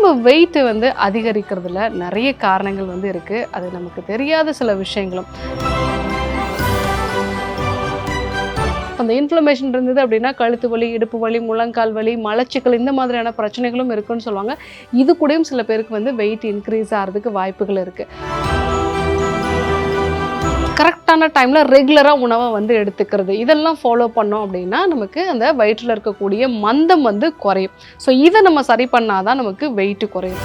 உடம்பு வெயிட் வந்து அதிகரிக்கிறதுல நிறைய காரணங்கள் வந்து இருக்குது. அது நமக்கு தெரியாத சில விஷயங்களும். அந்த இன்ஃப்ளமேஷன் இருந்தது அப்படின்னா கழுத்து வலி, இடுப்பு வலி, முழங்கால் வலி, மலச்சிக்கல் இந்த மாதிரியான பிரச்சனைகளும் இருக்குன்னு சொல்லுவாங்க. இது கூடயும் சில பேருக்கு வந்து வெயிட் இன்க்ரீஸ் ஆகிறதுக்கு வாய்ப்புகள் இருக்குது. கரெக்டான டைமில் ரெகுலராக உணவை வந்து எடுத்துக்கிறது, இதெல்லாம் ஃபாலோ பண்ணோம் அப்படின்னா நமக்கு அந்த வயிற்றில் இருக்கக்கூடிய மந்தம் வந்து குறையும். ஸோ இதை நம்ம சரி பண்ணாதான் நமக்கு வெயிட் குறையும்.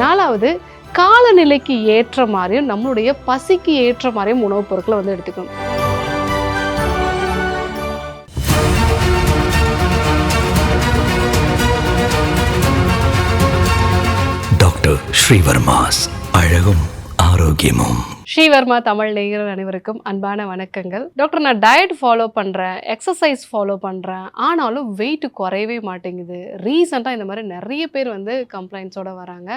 நாலாவது, காலநிலைக்கு ஏற்ற மாதிரியும் நம்மளுடைய பசிக்கு ஏற்ற மாதிரியும் உணவுப் பொருட்களை வந்து எடுத்துக்கணும். டாக்டர் ஸ்ரீவர்மாஸ் அழகும் ஆரோக்கியமும். ஸ்ரீவர்மா தமிழ் நேயர்கள் அனைவருக்கும் அன்பான வணக்கங்கள். டாக்டர், நான் டயட் ஃபாலோ பண்ணுறேன், எக்ஸசைஸ் ஃபாலோ பண்ணுறேன், ஆனாலும் வெயிட் குறையவே மாட்டேங்குது. ரீசெண்டாக இந்த மாதிரி நிறைய பேர் வந்து கம்ப்ளைண்ட்ஸோடு வராங்க.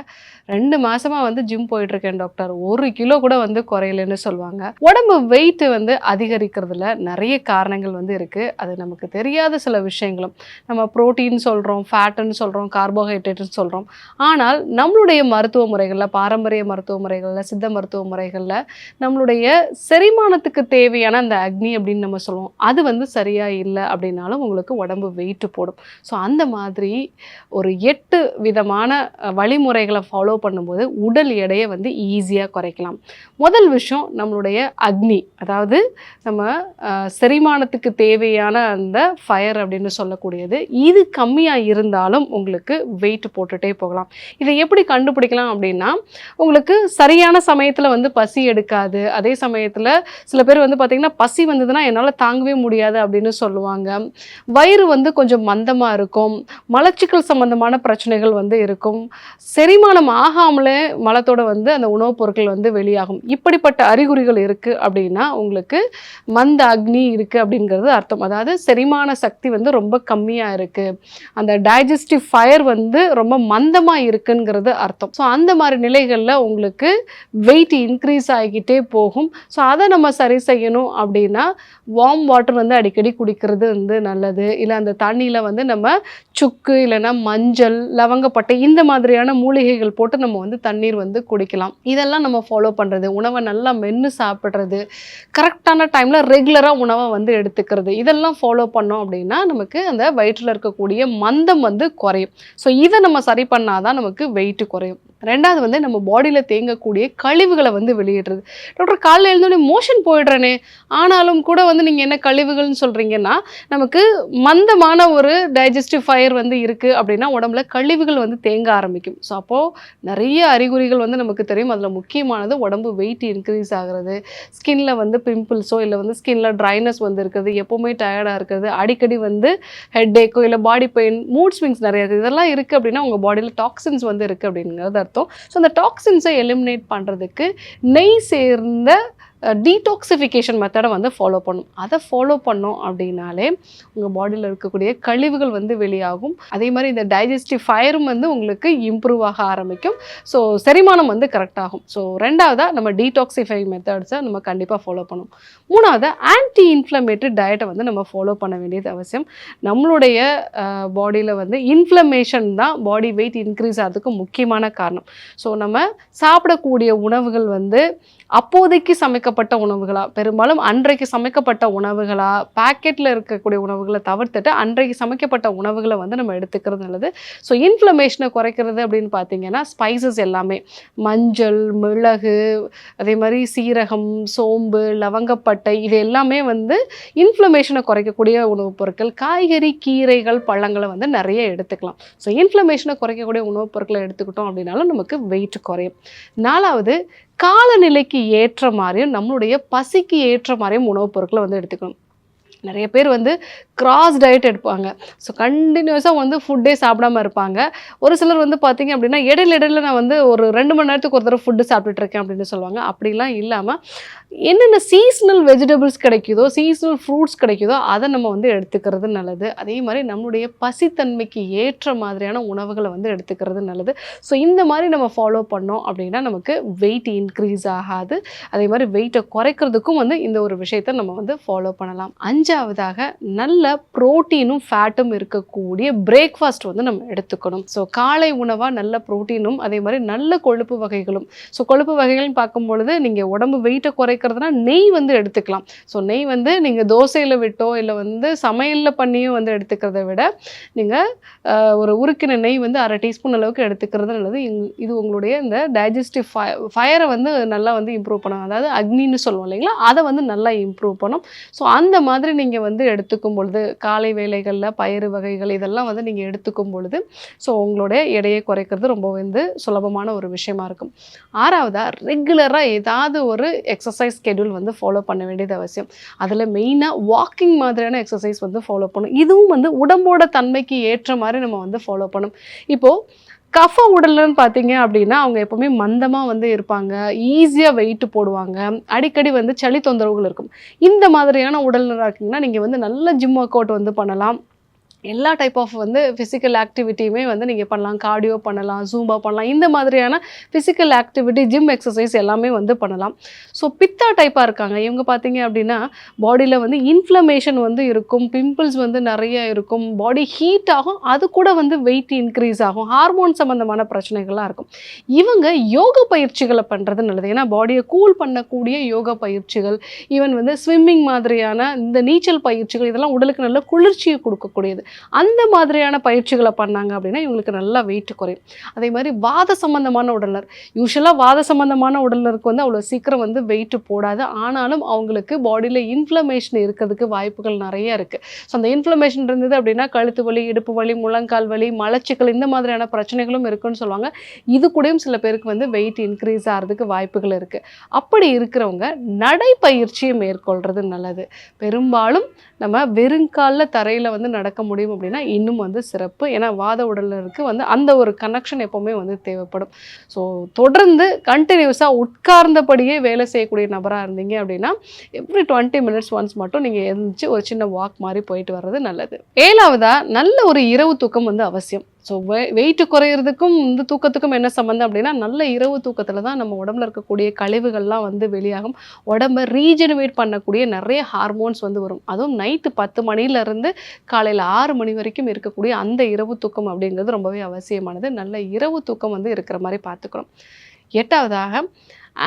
2 மாதமாக வந்து ஜிம் போயிட்டுருக்கேன் டாக்டர், 1 கிலோ கூட வந்து குறையலன்னு சொல்லுவாங்க. உடம்பு வெயிட் வந்து அதிகரிக்கிறதுல நிறைய காரணங்கள் வந்து இருக்குது. அது நமக்கு தெரியாத சில விஷயங்களும். நம்ம ப்ரோட்டீன் சொல்கிறோம், ஃபேட்டுன்னு சொல்கிறோம், கார்போஹைட்ரேட்னு சொல்கிறோம். ஆனால் நம்மளுடைய மருத்துவ முறைகளில், பாரம்பரிய மருத்துவ முறைகளில், சித்த மருத்துவ முறைகளில் நம்மளுடைய செரிமானத்துக்கு தேவையான அந்த அக்னி அப்படின்னு நம்ம சொல்லுவோம், அது வந்து சரியா இல்லை அப்படின்னாலும் உங்களுக்கு உடம்பு வெயிட் போடும். ஸோ அந்த மாதிரி ஒரு 8 விதமான வழிமுறைகளை ஃபாலோ பண்ணும்போது உடல் எடையை வந்து ஈஸியாக குறைக்கலாம். முதல் விஷயம் நம்மளுடைய அக்னி, அதாவது நம்ம செரிமானத்துக்கு தேவையான அந்த ஃபயர் அப்படின்னு சொல்லக்கூடியது, இது கம்மியாக இருந்தாலும் உங்களுக்கு வெயிட் போட்டுகிட்டே போகலாம். இதை எப்படி கண்டுபிடிக்கலாம் அப்படின்னா, உங்களுக்கு சரியான சமயத்தில் வந்து பசி எடுக்காது. அதே சமயத்தில் சில பேர் வந்து பார்த்திங்கன்னா பசி வந்ததுன்னா என்னால் தாங்கவே முடியாது அப்படின்னு சொல்லுவாங்க. வயிறு வந்து கொஞ்சம் மந்தமாக இருக்கும், மலச்சிக்கல் சம்பந்தமான பிரச்சனைகள் வந்து இருக்கும், செரிமானம் ஆகாமலே மலத்தோட வந்து அந்த உணவுப் பொருட்கள் வந்து வெளியாகும். இப்படிப்பட்ட அறிகுறிகள் இருக்குது அப்படின்னா உங்களுக்கு மந்த அக்னி இருக்குது அப்படிங்கிறது அர்த்தம். அதாவது செரிமான சக்தி வந்து ரொம்ப கம்மியாக இருக்குது, அந்த டைஜஸ்டிவ் ஃபயர் வந்து ரொம்ப மந்தமாக இருக்குங்கிறது அர்த்தம். ஸோ அந்த மாதிரி நிலைகளில் உங்களுக்கு வெயிட் இன்க்ரீஸ் ஆகிக்கிட்டே போகும். ஸோ அதை நம்ம சரி செய்யணும் அப்படின்னா வார்ம் வாட்டர் வந்து அடிக்கடி குடிக்கிறது வந்து நல்லது. இல்லை அந்த தண்ணியில் வந்து நம்ம சுக்கு இல்லைன்னா மஞ்சள், லவங்கப்பட்டை இந்த மாதிரியான மூலிகைகள் போட்டு நம்ம வந்து தண்ணீர் வந்து குடிக்கலாம். இதெல்லாம் நம்ம ஃபாலோ பண்ணுறது, உணவை நல்லா மென்று சாப்பிட்றது, கரெக்டான டைமில் ரெகுலராக உணவை வந்து எடுத்துக்கிறது, இதெல்லாம் ஃபாலோ பண்ணோம் அப்படின்னா நமக்கு அந்த வயிற்றில் இருக்கக்கூடிய மந்தம் வந்து குறையும். ஸோ இதை நம்ம சரி பண்ணாதான் நமக்கு வெயிட் குறையும். ரெண்டாவது வந்து நம்ம பாடியில் தேங்கக்கூடிய கழிவுகளை வந்து வெளியிடுறது. டாக்டர், காலையில் எழுந்தோடனே மோஷன் போயிடுறேனே, ஆனாலும் கூட வந்து நீங்கள் என்ன கழிவுகள்னு சொல்கிறீங்கன்னா, நமக்கு மந்தமான ஒரு டைஜஸ்டிவ் ஃபயர் வந்து இருக்குது அப்படின்னா உடம்புல கழிவுகள் வந்து தேங்க ஆரம்பிக்கும். ஸோ அப்போது நிறைய அறிகுறிகள் வந்து நமக்கு தெரியும். அதில் முக்கியமானது உடம்பு வெயிட் இன்க்ரீஸ் ஆகிறது, ஸ்கின்ல வந்து பிம்பிள்ஸோ இல்லை வந்து ஸ்கின்ல ட்ரைனஸ் வந்து இருக்கிறது, எப்போவுமே டயர்டாக இருக்கிறது, அடிக்கடி வந்து ஹெட்டேக்கோ இல்லை பாடி பெயின், மூட் ஸ்விங்ஸ் நிறைய இருக்குது. இதெல்லாம் இருக்குது அப்படின்னா உங்கள் பாடியில் டாக்ஸின்ஸ் வந்து இருக்குது அப்படிங்கிறது அர்த்தம். ஸோ அந்த டாக்ஸின்ஸை எலிமினேட் பண்ணுறதுக்கு நெய் சேர்ந்த டீடாக்சிஃபிகேஷன் மெத்தடை வந்து ஃபாலோ பண்ணும். அதை ஃபாலோ பண்ணோம் அப்படின்னாலே உங்கள் பாடியில் இருக்கக்கூடிய கழிவுகள் வந்து வெளியாகும். அதே மாதிரி இந்த டைஜஸ்டிவ் ஃபயரும் வந்து உங்களுக்கு இம்ப்ரூவ் ஆக ஆரம்பிக்கும். ஸோ செரிமானம் வந்து கரெக்டாகும். ஸோ ரெண்டாவதாக நம்ம டீடாக்சிஃபை மெத்தட்ஸை நம்ம கண்டிப்பாக ஃபாலோ பண்ணணும். மூணாவது, ஆன்டி இன்ஃப்ளமேட்டரி டயட்டை வந்து நம்ம ஃபாலோ பண்ண வேண்டியது அவசியம். நம்மளுடைய பாடியில் வந்து இன்ஃப்ளமேஷன் தான் பாடி வெயிட் இன்க்ரீஸ் ஆகிறதுக்கு முக்கியமான காரணம். ஸோ நம்ம சாப்பிடக்கூடிய உணவுகள் வந்து அப்போதைக்கு சமைக்கப்பட்ட உணவுகளா, பெரும்பாலும் அன்றைக்கு சமைக்கப்பட்ட உணவுகளா, பேக்கெட்டில் இருக்கக்கூடிய உணவுகளை தவிர்த்துட்டு அன்றைக்கு சமைக்கப்பட்ட உணவுகளை வந்து நம்ம எடுத்துக்கிறது நல்லது. ஸோ இன்ஃப்ளமேஷனை குறைக்கிறது அப்படின்னு பார்த்தீங்கன்னா ஸ்பைசஸ் எல்லாமே, மஞ்சள், மிளகு, அதே மாதிரி சீரகம், சோம்பு, லவங்கப்பட்டை, இது எல்லாமே வந்து இன்ஃப்ளமேஷனை குறைக்கக்கூடிய உணவுப் பொருட்கள். காய்கறி, கீரைகள், பழங்களை வந்து நிறைய எடுத்துக்கலாம். ஸோ இன்ஃப்ளமேஷனை குறைக்கக்கூடிய உணவுப் பொருட்களை எடுத்துக்கிட்டோம் அப்படின்னாலும் நமக்கு வெயிட் குறையும். நாலாவது, காலநிலைக்கு ஏற்ற மாதிரியும் நம்மளுடைய பசிக்கு ஏற்ற மாதிரியும் உணவுப் பொருட்களை வந்து எடுத்துக்கணும். நிறைய பேர் வந்து கிராஸ் டயட் எடுப்பாங்க. ஸோ கண்டினியூஸாக வந்து ஃபுட்டே சாப்பிடாமல் இருப்பாங்க. ஒரு சிலர் வந்து பார்த்திங்க அப்படின்னா இடையில நான் வந்து ஒரு 2 மணி நேரத்துக்கு ஒரு தடவை ஃபுட்டு சாப்பிட்டுட்ருக்கேன் அப்படின்னு சொல்லுவாங்க. அப்படிலாம் இல்லாமல் என்னென்ன சீஸ்னல் வெஜிடபிள்ஸ் கிடைக்குதோ, சீஸ்னல் ஃப்ரூட்ஸ் கிடைக்குதோ அதை நம்ம வந்து எடுத்துக்கிறது நல்லது. அதே மாதிரி நம்மளுடைய பசித்தன்மைக்கு ஏற்ற மாதிரியான உணவுகளை வந்து எடுத்துக்கிறது நல்லது. ஸோ இந்த மாதிரி நம்ம ஃபாலோ பண்ணோம் அப்படின்னா நமக்கு வெயிட் இன்க்ரீஸ் ஆகாது. அதே மாதிரி வெயிட்டை குறைக்கிறதுக்கும் வந்து இந்த ஒரு விஷயத்தை நம்ம வந்து ஃபாலோ பண்ணலாம். 5 அஞ்சாவதாக நல்ல புரோட்டீனும் ஃபேட்டும் இருக்கக்கூடிய பிரேக்ஃபாஸ்ட் வந்து நம்ம எடுத்துக்கணும். ஸோ காலை உணவாக நல்ல புரோட்டீனும் அதே மாதிரி நல்ல கொழுப்பு வகைகளும். ஸோ கொழுப்பு வகைகள்னு பார்க்கும் பொழுது நீங்கள் உடம்பு வெயிட்டை குறைக்கிறதுனா நெய் வந்து எடுத்துக்கலாம். ஸோ நெய் வந்து நீங்கள் தோசையில் விட்டோ இல்லை வந்து சமையலில் பண்ணியும் வந்து எடுத்துக்கிறத விட நீங்கள் ஒரு உருக்கின நெய் வந்து 1/2 டீஸ்பூன் அளவுக்கு எடுத்துக்கிறது நல்லது. இது உங்களுடைய இந்த டைஜஸ்டிவ் ஃபயரை வந்து நல்லா வந்து இம்ப்ரூவ் பண்ணும். அதாவது அக்னின்னு சொல்லுவோம் இல்லைங்களா, அதை வந்து நல்லா இம்ப்ரூவ் பண்ணும். ஸோ அந்த மாதிரி நீங்கள் வந்து எடுத்துக்கும் பொழுது காலை வேளைகளில் பயிறு வகைகள் இதெல்லாம் வந்து நீங்கள் எடுத்துக்கும் பொழுது ஸோ உங்களுடைய எடையை குறைக்கிறது ரொம்ப வந்து சுலபமான ஒரு விஷயமா இருக்கும். ஆறாவதாக ரெகுலராக ஏதாவது ஒரு எக்ஸசைஸ் ஸ்கெடியூல் வந்து ஃபாலோ பண்ண வேண்டியது அவசியம். அதில் மெயினாக வாக்கிங் மாதிரியான எக்ஸசைஸ் வந்து ஃபாலோ பண்ணணும். இதுவும் வந்து உடம்போட தன்மைக்கு ஏற்ற மாதிரி நம்ம வந்து ஃபாலோ பண்ணணும். இப்போது கஃப உடல்னு பார்த்தீங்க அப்படின்னா அவங்க எப்போவுமே மந்தமாக வந்து இருப்பாங்க, ஈஸியாக வெயிட் போடுவாங்க, அடிக்கடி வந்து சளி தொந்தரவுகள் இருக்கும். இந்த மாதிரியான உடல்நலம் இருக்குங்கன்னா நீங்கள் வந்து நல்ல ஜிம் ஒர்க் அவுட் வந்து பண்ணலாம். எல்லா டைப் ஆஃப் வந்து ஃபிசிக்கல் ஆக்டிவிட்டியுமே வந்து நீங்கள் பண்ணலாம். கார்டியோ பண்ணலாம், ஜூம்பா பண்ணலாம். இந்த மாதிரியான ஃபிசிக்கல் ஆக்டிவிட்டி, ஜிம் எக்ஸசைஸ் எல்லாமே வந்து பண்ணலாம். ஸோ பித்தா டைப்பாக இருக்காங்க இவங்க பார்த்தீங்க அப்படின்னா பாடியில் வந்து இன்ஃப்ளமேஷன் வந்து இருக்கும், பிம்பிள்ஸ் வந்து நிறைய இருக்கும், பாடி ஹீட் ஆகும், அது கூட வந்து வெயிட் இன்க்ரீஸ் ஆகும், ஹார்மோன் சம்மந்தமான பிரச்சனைகள்லாம் இருக்கும். இவங்க யோகா பயிற்சிகளை பண்ணுறது நல்லது. ஏன்னா பாடியை கூல் பண்ணக்கூடிய யோகா பயிற்சிகள், ஈவன் வந்து ஸ்விம்மிங் மாதிரியான இந்த நீச்சல் பயிற்சிகள் இதெல்லாம் உடலுக்கு நல்ல குளிர்ச்சியை கொடுக்கக்கூடியது. அந்த மாதிரியான பயிற்சிகளை பண்ணாங்க அப்படின்னா இவங்களுக்கு நல்லா வெயிட் குறையும். அதே மாதிரி வாத சம்பந்தமான உடல்நர், யூஸ்வலாக வாத சம்பந்தமான உடல்நருக்கு வந்து அவ்வளோ சீக்கிரம் வந்து வெயிட் போடாது. ஆனாலும் அவங்களுக்கு பாடியில் இன்ஃப்ளமேஷன் இருக்கிறதுக்கு வாய்ப்புகள் நிறைய இருக்குது. ஸோ அந்த இன்ஃப்ளமேஷன் இருந்தது அப்படின்னா கழுத்து வலி, இடுப்பு வலி, முழங்கால் வலி, மலச்சிக்கல் இந்த மாதிரியான பிரச்சனைகளும் இருக்குன்னு சொல்லுவாங்க. இது கூடயும் சில பேருக்கு வந்து வெயிட் இன்க்ரீஸ் ஆகிறதுக்கு வாய்ப்புகள் இருக்குது. அப்படி இருக்கிறவங்க நடைப்பயிற்சியை மேற்கொள்வது நல்லது. பெரும்பாலும் நம்ம வெறுங்காலில் தரையில் வந்து நடக்க முடியும் அப்படின்னா இன்னும் வந்து சிறப்பு. ஏன்னா வாத உடலுக்கு வந்து அந்த ஒரு கனெக்ஷன் எப்போவுமே வந்து தேவைப்படும். ஸோ தொடர்ந்து கண்டினியூஸாக உட்கார்ந்தபடியே வேலை செய்யக்கூடிய நபராக இருந்தீங்க அப்படின்னா எவ்ரி 20 minutes ஒன்ஸ் மட்டும் நீங்கள் எழுந்துச்சு ஒரு சின்ன வாக் மாதிரி போயிட்டு வர்றது நல்லது. ஏழாவதாக நல்ல ஒரு இரவு தூக்கம் வந்து அவசியம். ஸோ வெயிட்டு குறையிறதுக்கும் இந்த தூக்கத்துக்கும் என்ன சம்மந்தம் அப்படின்னா நல்ல இரவு தூக்கத்தில் தான் நம்ம உடம்புல இருக்கக்கூடிய கழிவுகள்லாம் வந்து வெளியாகும். உடம்பை ரீஜெனரேட் பண்ணக்கூடிய நிறைய ஹார்மோன்ஸ் வந்து வரும். அதுவும் நைட்டு 10 மணிலேருந்து காலையில் 6 மணி வரைக்கும் இருக்கக்கூடிய அந்த இரவு தூக்கம் அப்படிங்கிறது ரொம்பவே அவசியமானது. நல்ல இரவு தூக்கம் வந்து இருக்கிற மாதிரி பார்த்துக்கணும். எட்டாவதாக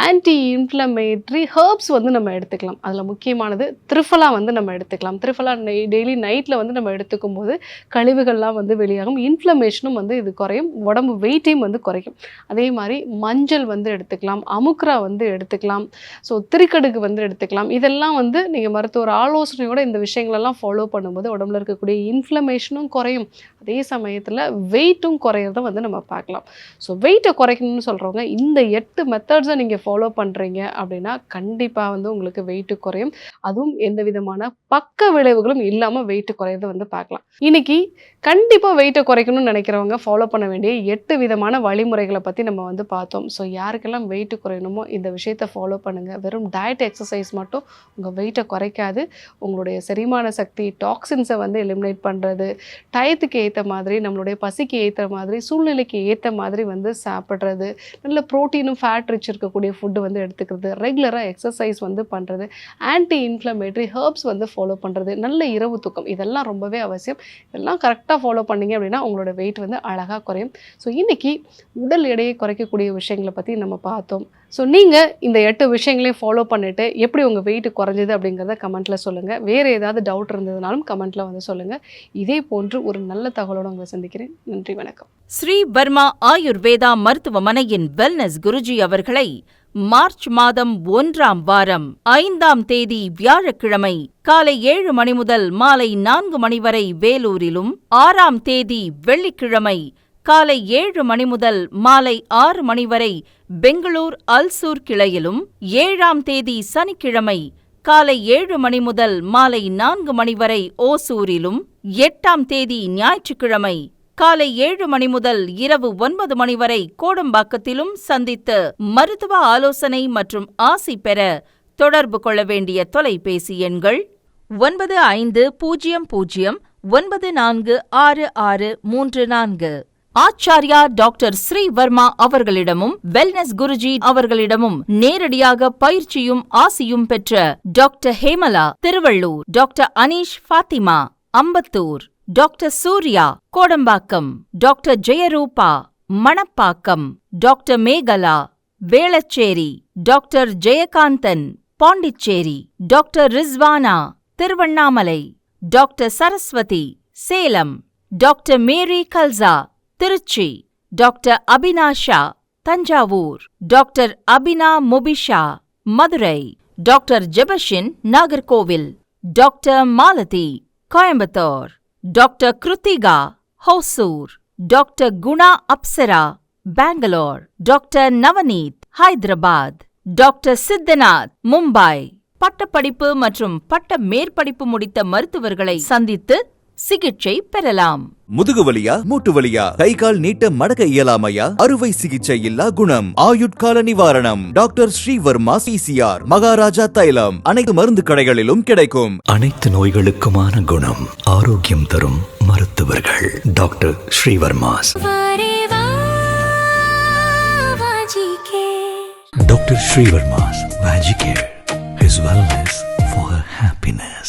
ஆன்டி இன்ஃப்ளமேட்ரி ஹர்ப்ஸ் வந்து நம்ம எடுத்துக்கலாம். அதில் முக்கியமானது திரிஃபலா வந்து நம்ம எடுத்துக்கலாம். திரிஃபலா டெய்லி நைட்டில் வந்து நம்ம எடுத்துக்கும் போது கழிவுகள்லாம் வந்து வெளியாகும், இன்ஃப்ளமேஷனும் வந்து இது குறையும், உடம்பு வெயிட்டையும் வந்து குறைக்கும். அதே மாதிரி மஞ்சள் வந்து எடுத்துக்கலாம், அமுக்ரா வந்து எடுத்துக்கலாம், ஸோ திரிக்கடுகு வந்து எடுத்துக்கலாம். இதெல்லாம் வந்து நீங்கள் மருத்துவர் ஆலோசனையோட இந்த விஷயங்களெல்லாம் ஃபாலோ பண்ணும்போது உடம்புல இருக்கக்கூடிய இன்ஃப்ளமேஷனும் குறையும், அதே சமயத்தில் வெயிட்டும் குறையிறத வந்து நம்ம பார்க்கலாம். ஸோ வெயிட்டை குறைக்கணும்னு சொல்கிறவங்க இந்த 8 மெத்தட்ஸை நீங்கள் ஃபாலோ பண்ணுறீங்க அப்படின்னா கண்டிப்பாக வந்து உங்களுக்கு வெயிட்டு குறையும். அதுவும் எந்த விதமான பக்க விளைவுகளும் இல்லாமல் வெயிட்டு குறையிறத வந்து பார்க்கலாம். இன்னைக்கு கண்டிப்பாக வெயிட்டை குறைக்கணும்னு நினைக்கிறவங்க ஃபாலோ பண்ண வேண்டிய 8 விதமான வழிமுறைகளை பற்றி நம்ம வந்து பார்த்தோம். ஸோ யாருக்கெல்லாம் வெயிட்டு குறையணுமோ இந்த விஷயத்தை ஃபாலோ பண்ணுங்கள். வெறும் டயட் எக்ஸசைஸ் மட்டும் உங்கள் வெயிட்டை குறைக்காது. உங்களுடைய செரிமான சக்தி, டாக்ஸின்ஸை வந்து எலிமினேட் பண்ணுறது, டயத்துக்கு ஏற்ற மாதிரி, நம்மளுடைய பசிக்கு ஏற்ற மாதிரி, சூழ்நிலைக்கு ஏற்ற மாதிரி வந்து சாப்பிட்றது, நல்ல ப்ரோட்டீனும் ஃபேட் ரிச் இருக்கக்கூடிய ஃபுட்டு வந்து எடுத்துக்கிறது, ரெகுலராக எக்ஸசைஸ் வந்து பண்ணுறது, ஆன்டி இன்ஃப்ளமேட்ரி ஹர்ப்ஸ் வந்து ஃபாலோ பண்ணுறது, நல்ல இரவு தூக்கம், இதெல்லாம் ரொம்பவே அவசியம். இதெல்லாம் கரெக்டாக ஃபாலோ பண்ணிங்க அப்படின்னா உங்களோட வெயிட் வந்து அழகாக குறையும். ஸோ இன்றைக்கி உடல் எடையை குறைக்கக்கூடிய விஷயங்களை பற்றி நம்ம பார்த்தோம். ஸோ நீங்கள் இந்த 8 விஷயங்களையும் ஃபாலோ பண்ணிவிட்டு எப்படி உங்கள் வெயிட் குறைஞ்சது அப்படிங்கிறத கமெண்ட்டில் சொல்லுங்கள். வேறு ஏதாவது டவுட் இருந்ததுனாலும் கமெண்ட்டில் வந்து சொல்லுங்கள். இதே போன்று ஒரு நல்ல தகவலோடு உங்களை சந்திக்கிறேன். நன்றி, வணக்கம். ஸ்ரீ வர்மா ஆயுர்வேதா மருத்துவமனையின் வெல்னஸ் குருஜி அவர்களை மார்ச் மாதம் 1ஆம் வாரம் 5ஆம் தேதி வியாழக்கிழமை காலை 7 மணி முதல் மாலை 4 மணி வரை வேலூரிலும், 6ஆம் தேதி வெள்ளிக்கிழமை காலை 7 மணி முதல் மாலை 6 மணி வரை பெங்களூர் அல்சூர் கிளையிலும், 7ஆம் தேதி சனிக்கிழமை காலை 7 மணி முதல் மாலை 4 மணி வரை ஓசூரிலும், 8ஆம் தேதி ஞாயிற்றுக்கிழமை காலை 7 மணி முதல் இரவு 9 மணி வரை கோடம்பாக்கத்திலும் சந்தித்து மருத்துவ ஆலோசனை மற்றும் ஆசி பெற தொடர்பு கொள்ள வேண்டிய தொலைபேசி எண்கள் 9500 946634, ஆச்சார்யா டாக்டர் ஸ்ரீவர்மா அவர்களிடமும் வெல்னஸ் குருஜி அவர்களிடமும் நேரடியாக பயிற்சியும் ஆசியும் பெற்ற doctor Hemala Tiruvallur, doctor Aneesh Fathima Ambattur, doctor Surya Kodambakkam, doctor Jayarooba Manapakkam, doctor Megala Velachery, doctor Jayakanthan Pondicherry, doctor Rizwana Tiruvannamalai, doctor Saraswathi Salem, doctor Mary Khalsa Trichy, doctor Abinasha Thanjavur, doctor Abina Mubisha Madurai, doctor Jebashin Nagercoil, doctor Malathi Coimbatore, doctor Kiruthika Hosur, doctor Guna Apsara Bangalore, doctor Navneeth Hyderabad, doctor Siddhanath Mumbai. பட்டப்படிப்பு மற்றும் பட்ட மேற்படிப்பு முடித்த மருத்துவர்களை சந்தித்து சிகிச்சை பெறலாம். முதுகுவலியா, மூட்டு வலியா, கை கால் நீட்ட மடக்க இயலாமையா, அறுவை சிகிச்சை இல்லா குணம், ஆயுட்கால நிவாரணம். டாக்டர் ஸ்ரீவர்மா PCR, மகாராஜா தைலம் அனைத்து மருந்து கடைகளிலும் கிடைக்கும். அனைத்து நோய்களுக்குமான குணம், ஆரோக்கியம் தரும் மருத்துவர்கள் doctor Srivarma's. Doctor Srivarma's Vagicare, his wellness for her happiness.